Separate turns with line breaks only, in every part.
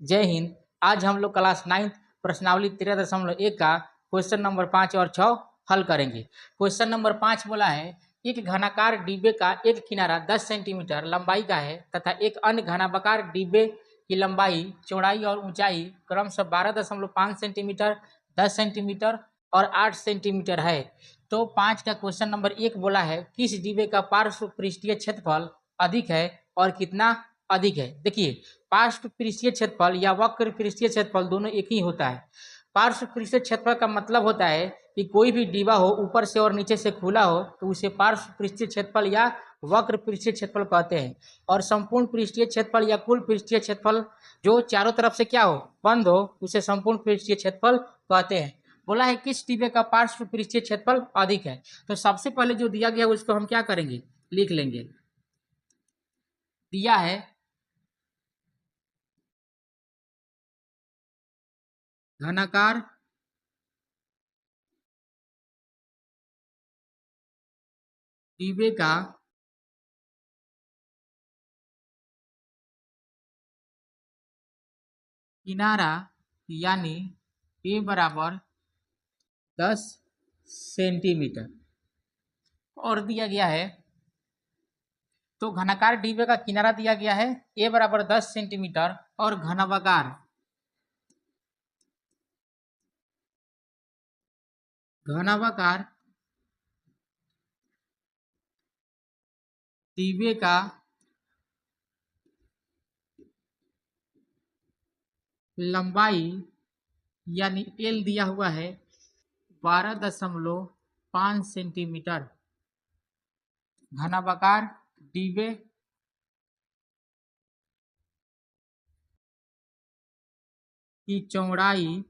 जय हिंद। आज हम लोग क्लास 9 प्रश्नावली 13.1 का क्वेश्चन नंबर 5 और 6 हल करेंगे। क्वेश्चन नंबर 5 बोला है एक घनाकार डिब्बे का एक किनारा 10 सेंटीमीटर लंबाई का है तथा एक अन्य घनाकार डिब्बे की लंबाई, चौड़ाई और ऊंचाई क्रमशः 12.5 सेंटीमीटर, 10 सेंटीमीटर और 8 सेंटीमीटर है। तो 5 का क्वेश्चन नंबर 1 बोला है किस डिब्बे का पार्श्व पृष्ठीय क्षेत्रफल अधिक है और कितना अधिक है। देखिए, पार्श्व पृष्ठीय क्षेत्रफल या वक्र पृष्ठीय क्षेत्रफल दोनों एक ही होता है। पार्श्व पृष्ठीय क्षेत्रफल का मतलब होता है कि कोई भी डिब्बा हो ऊपर से और नीचे से खुला हो तो उसे पार्श्व पृष्ठीय क्षेत्रफल या वक्र पृष्ठीय क्षेत्रफल कहते हैं। और संपूर्ण पृष्ठीय क्षेत्रफल या कुल पृष्ठीय क्षेत्रफल जो चारों तरफ से क्या हो, बंद हो, उसे संपूर्ण पृष्ठीय क्षेत्रफल कहते हैं। बोला है किस डिब्बे का पार्श्व पृष्ठीय क्षेत्रफल अधिक है। तो सबसे पहले जो दिया गया है उसको हम क्या करेंगे, लिख लेंगे। दिया है घनाकार डिब्बे का किनारा यानी ए बराबर 10 सेंटीमीटर और दिया गया है। तो घनाकार डिब्बे का किनारा दिया गया है ए बराबर 10 सेंटीमीटर और घनाकार डिब्बे का लंबाई यानी एल दिया हुआ है 12.5 सेंटीमीटर। घनाकार डिब्बे की चौड़ाई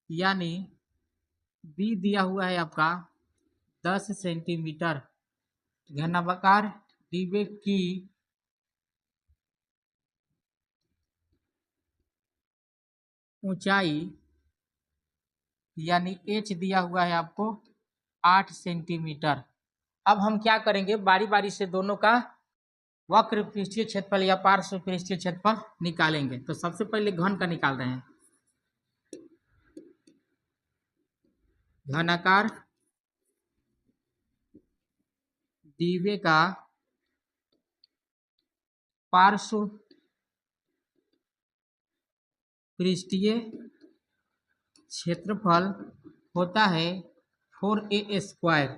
यानी बी दिया हुआ है आपका 10 सेंटीमीटर। घनाकार डिब्बे की ऊंचाई यानी एच दिया हुआ है आपको 8 सेंटीमीटर। अब हम क्या करेंगे, बारी बारी से दोनों का वक्र पृष्ठीय क्षेत्रफल या पार्श्व पृष्ठीय क्षेत्रफल निकालेंगे। तो सबसे पहले घन का निकाल रहे हैं। घनाकार डिब्बे का पार्श्व पृष्ठीय क्षेत्रफल होता है 4a स्क्वायर,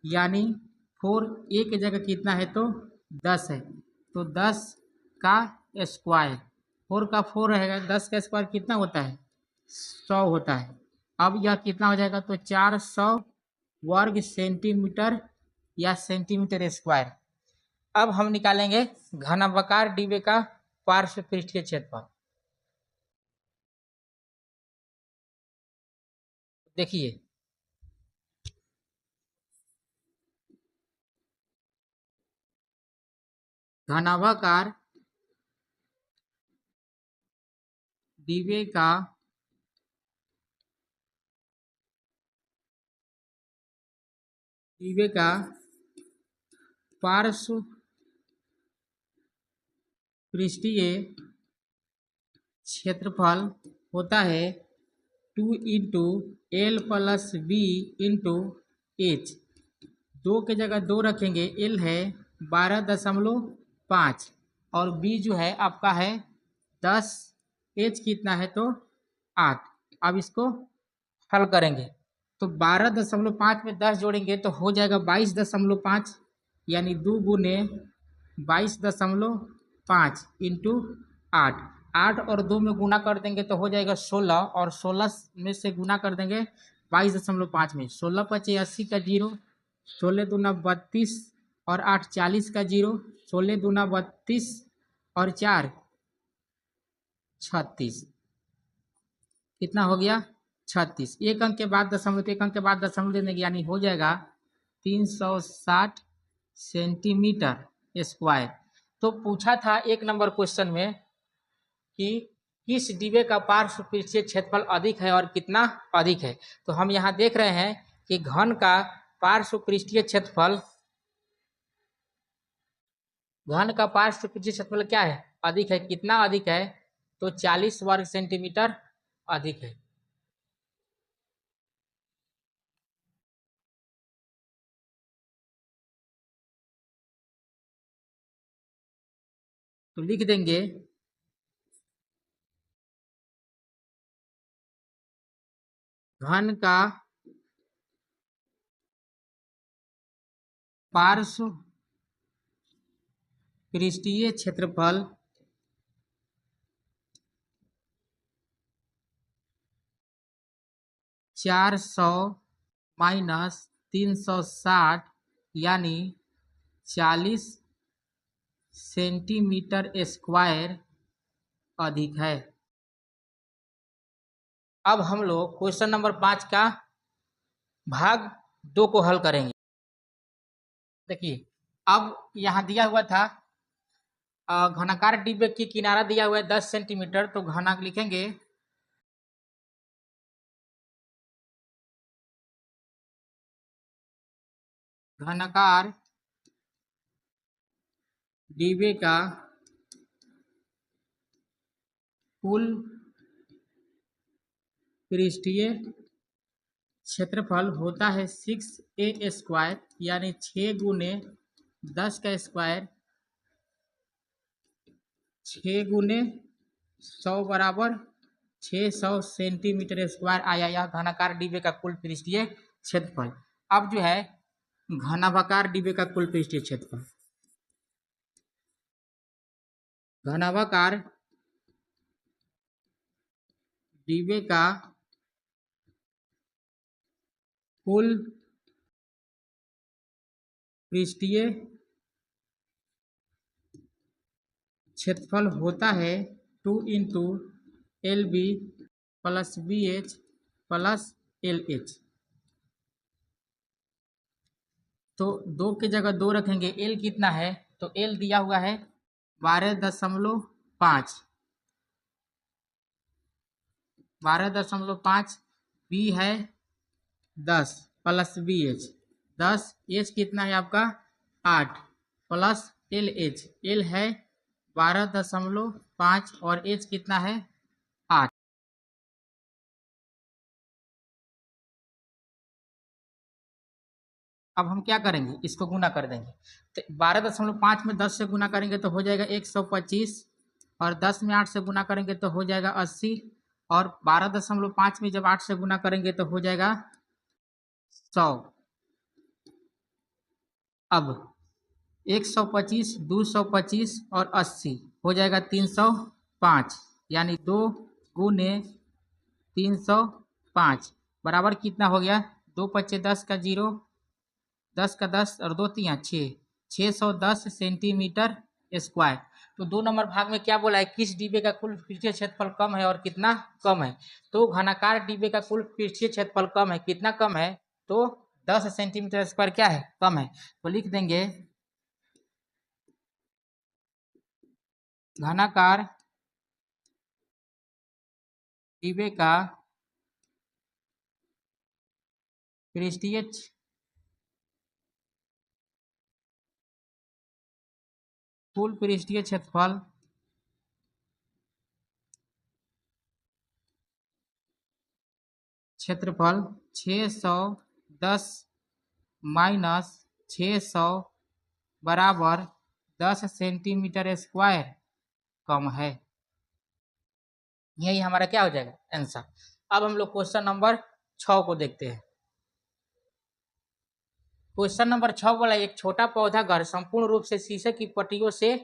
यानी 4a की जगह कितना है तो 10 है, तो 10 का स्क्वायर, 4 का 4 रहेगा, 10 का स्क्वायर कितना होता है 100 होता है। अब यह कितना हो जाएगा तो 400 वर्ग सेंटीमीटर या सेंटीमीटर स्क्वायर। अब हम निकालेंगे घनाकार डिब्बे का पार्श्व पृष्ठीय क्षेत्रफल। देखिए, घनाकार डिब्बे का पार्श्व पृष्ठीय क्षेत्रफल होता है 2 into L plus B into H. 2 की जगह 2 रखेंगे, एल है 12.5 और बी जो है आपका है 10, एच कितना है तो 8। अब इसको हल करेंगे तो 12.5 में 10 जोड़ेंगे तो हो जाएगा 22.5, यानी 2 गुने 22.5 इंटू 8। 8 और 2 में गुना कर देंगे तो हो जाएगा 16 और 16 में से गुना कर देंगे 22.5 में। 16 पचे 80 का 0, 16 दूना 32 और 8 40 का 0, 16 दूना 32 और 4 36, कितना हो गया 36। एक अंक के बाद दशमलव, एक अंक के बाद दशमलव देने की, यानी हो जाएगा 360 सेंटीमीटर स्क्वायर। तो पूछा था एक नंबर क्वेश्चन में कि किस डिब्बे का पार्श्व पृष्ठीय क्षेत्रफल अधिक है और कितना अधिक है। तो हम यहाँ देख रहे हैं कि घन का पार्श्व पृष्ठीय क्षेत्रफल घन का पार्श्व पृष्ठीय क्षेत्रफल क्या है, अधिक है। कितना अधिक है, तो 40 वर्ग सेंटीमीटर अधिक है। तो लिख देंगे घन का पार्श्व पृष्ठीय क्षेत्रफल 400 माइनस 360 यानी 40 सेंटीमीटर स्क्वायर अधिक है। अब हम लोग क्वेश्चन नंबर 5 का भाग 2 को हल करेंगे। देखिए, अब यहाँ दिया हुआ था घनाकार डिब्बे की किनारा दिया हुआ है 10 सेंटीमीटर, तो घना लिखेंगे घनाकार डिब्बे का कुल पृष्ठीय क्षेत्रफल होता है 6a स्क्वायर यानी 6 गुने 10 का स्क्वायर 6 गुने 100 बराबर 600 सेंटीमीटर स्क्वायर आया यह घनाकार डिब्बे का कुल पृष्ठीय क्षेत्रफल। अब जो है घनाभाकार डिब्बे का कुल पृष्ठीय क्षेत्रफल, घनाभाकार डिब्बे का कुल पृष्ठीय क्षेत्रफल होता है 2 into L B plus B H plus L H. तो 2 की जगह 2 रखेंगे। एल कितना है, तो एल दिया हुआ है 12.5 12.5, बी है 10 प्लस बी एच 10, एच कितना है आपका 8 प्लस एल एच, एल है 12.5 और एच कितना है 8। अब हम क्या करेंगे, इसको गुना कर देंगे। तो 12.5 में 10 से गुना करेंगे तो हो जाएगा 125 और 10 में 8 से गुना करेंगे तो हो जाएगा 80 और 12.5 में जब 8 से गुना करेंगे तो हो जाएगा 100। अब 125, 225 और 80 हो जाएगा 305 यानी 2 गुने 305 बराबर कितना हो गया, 2 पच्चे 10 का 0, 10 का 10 और 2 तिया 6, 610 सेंटीमीटर स्क्वायर। तो 2 नंबर भाग में क्या बोला है, किस डिब्बे का कुल पृष्ठीय क्षेत्रफल कम है और कितना कम है। तो घनाकार डिब्बे का कुल पृष्ठीय क्षेत्रफल कम है, कितना कम है, तो 10 सेंटीमीटर स्क्वायर क्या है, कम है। तो लिख देंगे घनाकार डिब्बे का पृष्ठीय कुल पृष्ठीय क्षेत्रफल क्षेत्रफल 610 माइनस 600 बराबर 10 सेंटीमीटर स्क्वायर कम है। यही हमारा क्या हो जाएगा आंसर। अब हम लोग क्वेश्चन नंबर 6 को देखते हैं। क्वेश्चन नंबर 6 बोला एक छोटा पौधा घर संपूर्ण रूप से शीशे की पट्टियों से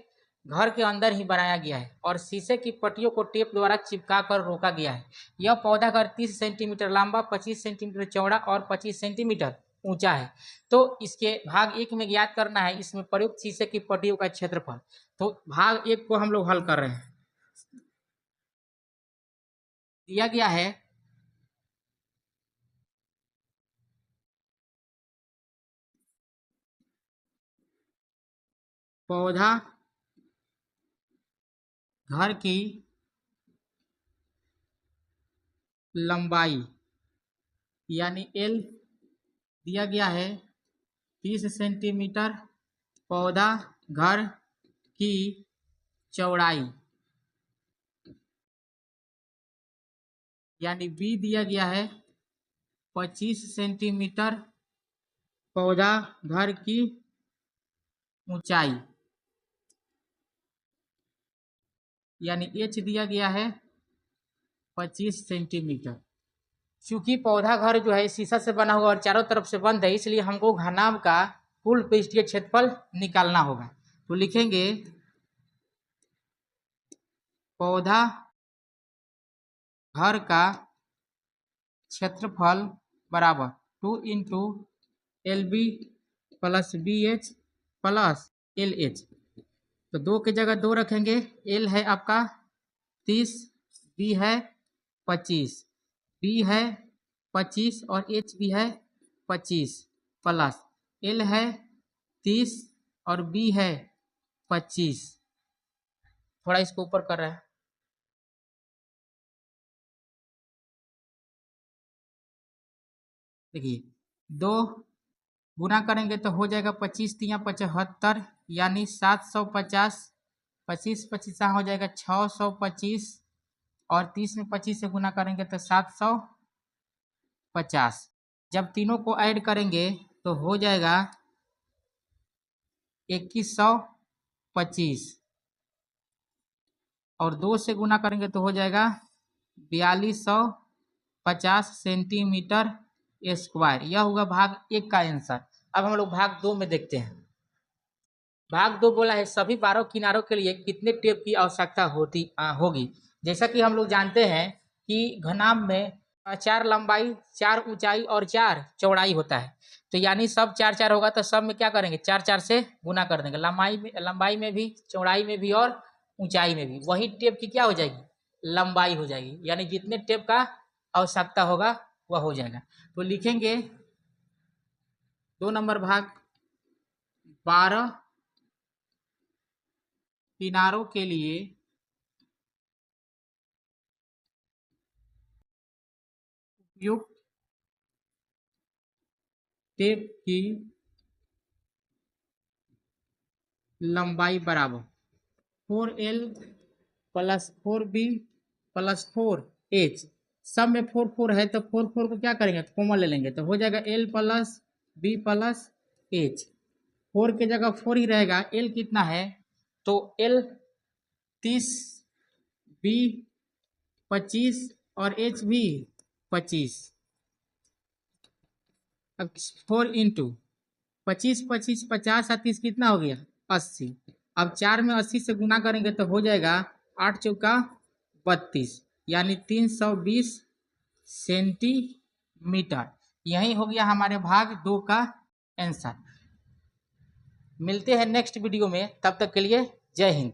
घर के अंदर ही बनाया गया है और शीशे की पट्टियों को टेप द्वारा चिपका कर रोका गया है। यह पौधा घर 30 सेंटीमीटर लंबा, 25 सेंटीमीटर चौड़ा और 25 सेंटीमीटर ऊंचा है। तो इसके भाग 1 में ज्ञात करना है इसमें प्रयुक्त शीशे की पट्टियों का क्षेत्रफल। तो भाग 1 को हम लोग हल कर रहे हैं। दिया गया है पौधा घर की लंबाई यानी एल दिया गया है 30 सेंटीमीटर, पौधा घर की चौड़ाई, यानी बी दिया गया है 25 सेंटीमीटर, पौधा घर की ऊंचाई यानी एच दिया गया है 25 सेंटीमीटर। चूंकि पौधा घर जो है शीशा से बना हुआ और चारों तरफ से बंद है, इसलिए हमको घनाभ का कुल पृष्ठीय क्षेत्रफल निकालना होगा। तो लिखेंगे पौधा घर का क्षेत्रफल बराबर 2 into LB plus BH plus LH। तो 2 की जगह 2 रखेंगे। L है आपका 30, B है 25, B है 25 और H भी है 25 प्लस L है 30 और B है 25। थोड़ा इसको ऊपर कर रहा है। देखिए 2 गुना करेंगे तो हो जाएगा 25 तिया 75, यानी 750। 25 25 हो जाएगा 625 और 30 में 25 से गुना करेंगे तो 750। जब तीनों को ऐड करेंगे तो हो जाएगा 2125 और 2 से गुना करेंगे तो हो जाएगा 4250 सेंटीमीटर स्क्वायर। यह होगा भाग 1 का आंसर। अब हम लोग भाग 2 में देखते हैं। भाग 2 बोला है सभी 12 किनारों के लिए कितने टेप की आवश्यकता होगी। जैसा कि हम लोग जानते हैं कि घनाभ में 4 लंबाई, 4 ऊंचाई और 4 चौड़ाई होता है। तो यानी सब 4 4 होगा तो सब में क्या करेंगे 4 4 से गुना कर देंगे, लंबाई में भी, चौड़ाई में भी और ऊंचाई में भी। वही टेप की क्या हो जाएगी लंबाई हो जाएगी, यानी जितने टेप का आवश्यकता होगा वह हो जाएगा। तो लिखेंगे 2 नंबर भाग 12 किनारों के लिए उपयुक्त टेप की लंबाई बराबर 4L plus 4B plus 4H। सब में 4 4 है तो 4 4 को क्या करेंगे तो कॉमन ले लेंगे तो हो जाएगा L plus B plus H। 4 की जगह 4 ही रहेगा। L कितना है तो L 30, B 25 और H भी 25। अब 4 इंटू 25 25 50 और 30 कितना हो गया 80। अब 4 में 80 से गुना करेंगे तो हो जाएगा 8 चौका 32, यानी 320 सेंटीमीटर। यही हो गया हमारे भाग 2 का आंसर। मिलते हैं नेक्स्ट वीडियो में, तब तक के लिए जय हिंद।